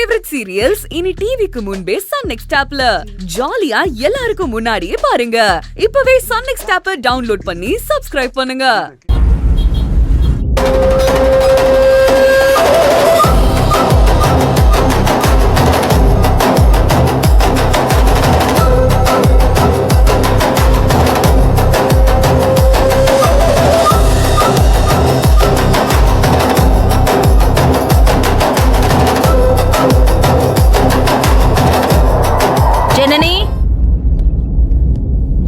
Favourite serials இனி டிவிக்கு முன்பே சன் நெக்ஸ்ட் ஆப்ல ஜாலியா எல்லாருக்கும் முன்னாடியே பாருங்க. இப்பவே சன் நெக்ஸ்ட் ஆப்பை டவுன்லோட் பண்ணி சப்ஸ்கிரைப் பண்ணுங்க.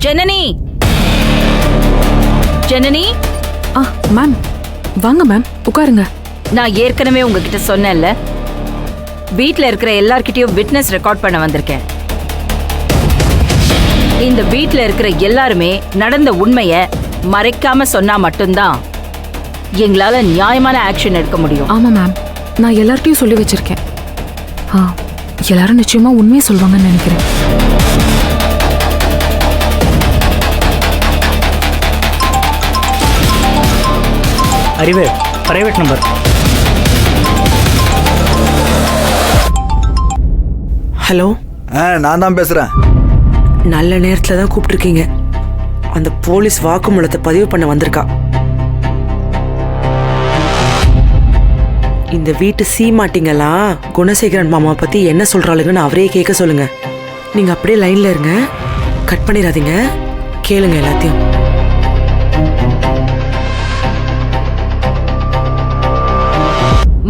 ஜனனி, ஜனனி. மேம் வாங்க மேம், உட்காருங்க. நான் ஏற்கனவே உங்ககிட்ட சொன்னேன்ல, வீட்ல இருக்கிற எல்லார்கிட்டயும் விட்னஸ் ரெக்கார்ட் பண்ண வந்திருக்கேன். இந்த வீட்ல இருக்கிற எல்லாருமே நடந்த உண்மைய மறைக்காம சொன்னா மட்டும்தான் எங்களால நியாயமான ஆக்ஷன் எடுக்க முடியும். ஆமா மேம், நான் எல்லார்ட்டையும் சொல்லி வச்சிருக்கேன். எல்லாரும் நிச்சயமா உண்மையை சொல்வாங்கன்னு நினைக்கிறேன். அறிவு பிரைவேட் நம்பர். ஹலோ. நான் தான் பேசுறேன். நல்ல நேரத்துல தான் கூப்பிட்டுருக்கீங்க. அந்த போலீஸ் வாக்குமூலத்தை பதிவு பண்ண வந்திருக்கா. இந்த வீட்டு சீமாட்டிங்கெல்லாம் குணசேகரன் மாமா பத்தி என்ன சொல்றாளுங்கன்னு அவரே கேட்க சொல்லுங்க. நீங்க அப்படியே லைன்ல இருங்க, கட் பண்ணிடாதீங்க, கேளுங்க எல்லாத்தையும்.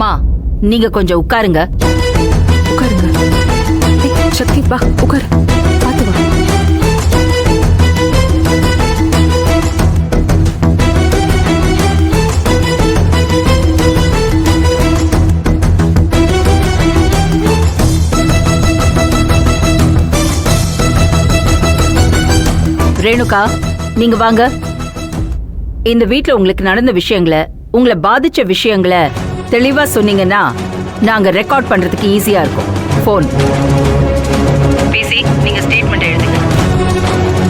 மா, நீங்க கொஞ்சம் உட்காருங்க. உட்காருங்க. சக்தி வா உட்காரு, பார்த்து வா. ரேணுகா, நீங்க வாங்க. இந்த வீட்ல உங்களுக்கு நடந்த விஷயங்களை, உங்களை பாதிச்ச விஷயங்களை தெளிவா சொன்னீங்கன்னா நாங்க ரெக்கார்ட் பண்றதுக்கு ஈஸியா இருக்கும். போன் பேசி நீங்க ஸ்டேட்மெண்ட் எழுதுங்க.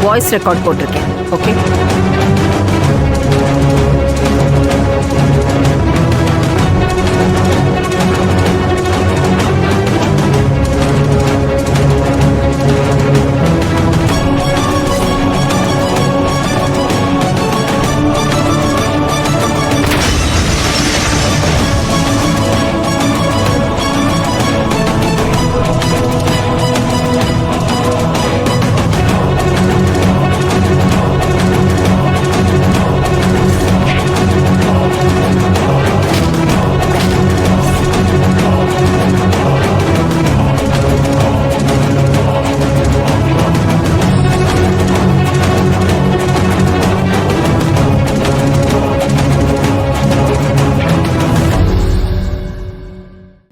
வாய்ஸ் ரெக்கார்ட் போட்டிருக்கேன். ஓகே.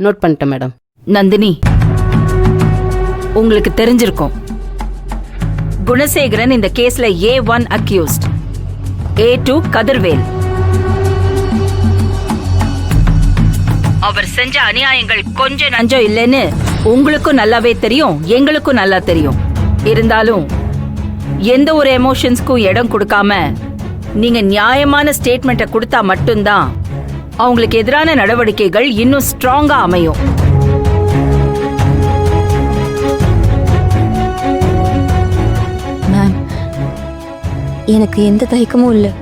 நோட் பண்ணிட்டேன் மேடம். நந்தினி, உங்களுக்கு தெரிஞ்சிருக்கும், குணசேகரன் இந்த கேஸ்ல A1 அக்யூஸ்ட், A2 கதிர்வேல். அவர் செஞ்ச அநியாயங்கள் கொஞ்சம் நஞ்சம் இல்லைன்னு உங்களுக்கும் நல்லாவே தெரியும், எங்களுக்கும் நல்லா தெரியும். இருந்தாலும் எந்த ஒரு எமோஷன்ஸ்க்கும் இடம் கொடுக்காம நீங்க நியாயமான ஸ்டேட்மெண்ட்டை கொடுத்தா மட்டும்தான் அவங்களுக்கு எதிரான நடவடிக்கைகள் இன்னும் ஸ்ட்ராங்கா அமையும். மேம், எனக்கு எந்த தயக்கமும் இல்லை.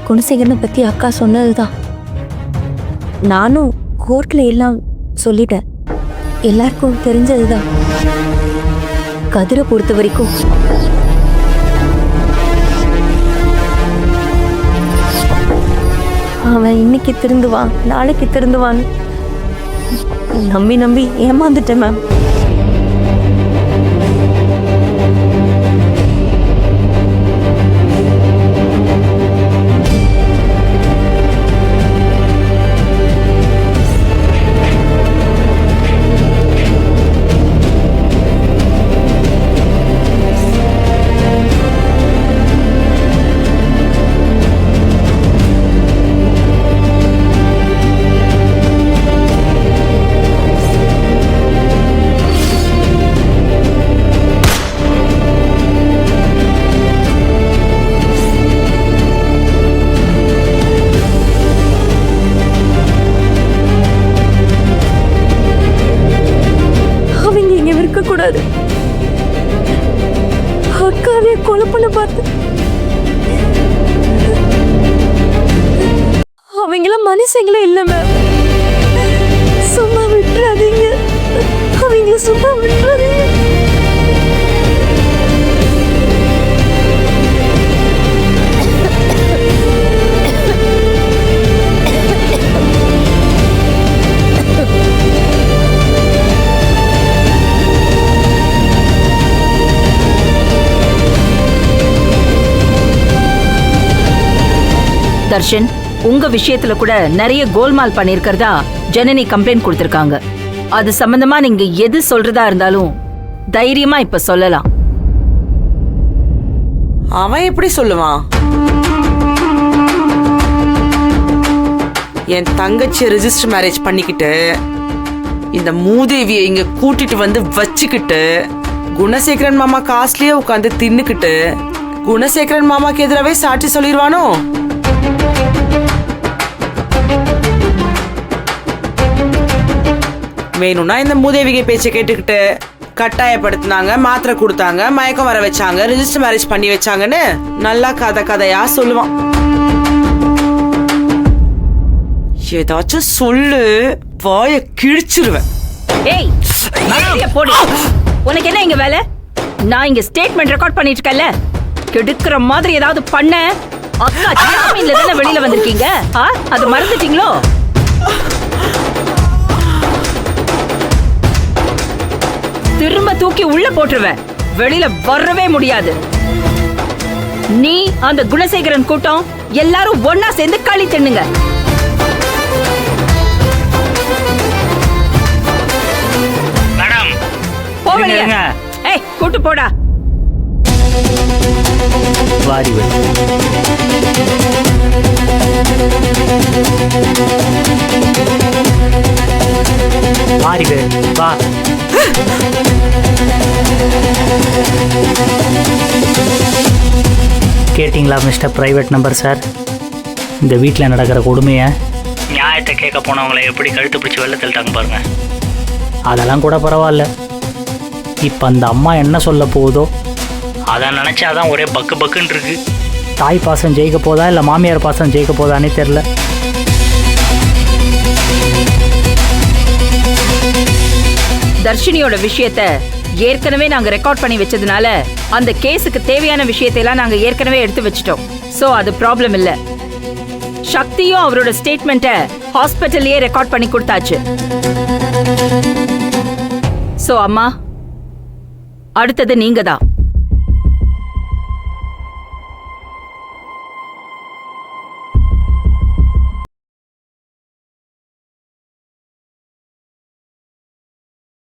குணசேகரனை பத்தி அக்கா சொன்னதுதான். நானும் கோர்ட்ல எல்லாம் சொல்லிட்டேன். எல்லாருக்கும் தெரிஞ்சதுதான். கதிரை பொறுத்த வரைக்கும் அவன் இன்னைக்கு திருந்துவான், நாளைக்கு திருந்துவான் நம்பி நம்பி ஏமாந்துட்டேன் மேம். கூடாது. அக்காவே கொலை பண்ண பார்த்து அவங்களாம் மனுஷங்களும் இல்ல மேம். சும்மா விட்டுறாதீங்க, அவங்க சும்மா விட்டுறாதீங்க. தர்ஷன், உங்க விஷயத்துல கூட நிறைய கோல்மால் பண்ணிருக்கிறதா ஜனனி கம்ப்ளைண்ட் கொடுத்திருக்காங்க. அது சம்பந்தமா நீங்க எது சொல்றதா இருந்தாலும் தைரியமா இப்ப சொல்லலாம். அவன் எப்படி சொல்லுவான்? என் தங்கச்சி ரெஜிஸ்டர் மேரேஜ் பண்ணிக்கிட்டு இந்த மூதேவியை இங்க கூட்டிட்டு வந்து வச்சுக்கிட்டு குணசேகரன் மாமா காசுலயே உட்காந்து தின்னுக்கிட்டு குணசேகரன் மாமாக்கு எதிராவே சாட்சி சொல்லிடுவானோ? வேணும்னா இந்த மூதேவிகை பேச்சை கேட்டுக்கிட்டு கட்டாயப்படுத்தினாங்க, மாத்திரை கொடுத்தாங்க, மயக்கம் வர வச்சாங்க, ரெஜிஸ்டர் மேரேஜ் பண்ணி வச்சாங்கன்னு நல்லா கதையா சொல்லுவான். ஏதாச்சும் சொல்லு, வாய கிழிச்சிருவேன். ஏய், போடு. உனக்கு என்ன இங்க வேலை? நான் இங்க ஸ்டேட்மெண்ட் ரெக்கார்ட் பண்ணிட்டு இருக்கேன்ல, கெடுக்கிற மாதிரி ஏதாவது பண்ண அக்கா ஜாமீன்ல தானே வெளியில வந்திருக்கீங்க. அது மறந்துட்டீங்களோ? திரும்ப தூக்கி உள்ள போட்டுருவேன், வெளியில வரவே முடியாது. நீ அந்த குணசேகரன் கூட்டம் எல்லாரும் ஒன்னா சேர்ந்து களி தின்னுங்க. மேடம் போவலியா? ஏய், கூட்டு போடா. வாரி வா. கேட்டிங்களா மிஸ்டர் பிரைவேட் நம்பர் சார்? இந்த வீட்டில் நடக்கிற கொடுமையை நியாயத்தை கேட்க போனவங்களை எப்படி கழுத்து பிடிச்சி வெளில தள்ளிட்டாங்க பாருங்க. அதெல்லாம் கூட பரவாயில்ல, இப்போ அந்த அம்மா என்ன சொல்ல போகுதோ அதை நினச்சாதான் ஒரே பக்கு பக்குன்னு இருக்கு. தாய் பாசம் ஜெயிக்க போதா இல்லை மாமியார் பாசம் ஜெயிக்க போதானே தெரில. தர்ஷினியோட விஷயத்த ஏற்கனவே நாங்க ரெக்கார்ட் பண்ணி வச்சதுனால அந்த கேஸுக்கு தேவையான விஷயத்தை எல்லாம் நாங்க ஏற்கனவே எடுத்து வச்சிட்டோம். சோ அது ப்ராப்ளம் இல்ல. சக்தியும் அவரோட ஸ்டேட்மெண்ட்டை ஹாஸ்பிட்டல்லயே ரெக்கார்ட் பண்ணி கொடுத்தாச்சு. சோ அம்மா, அடுத்தது நீங்க தான்.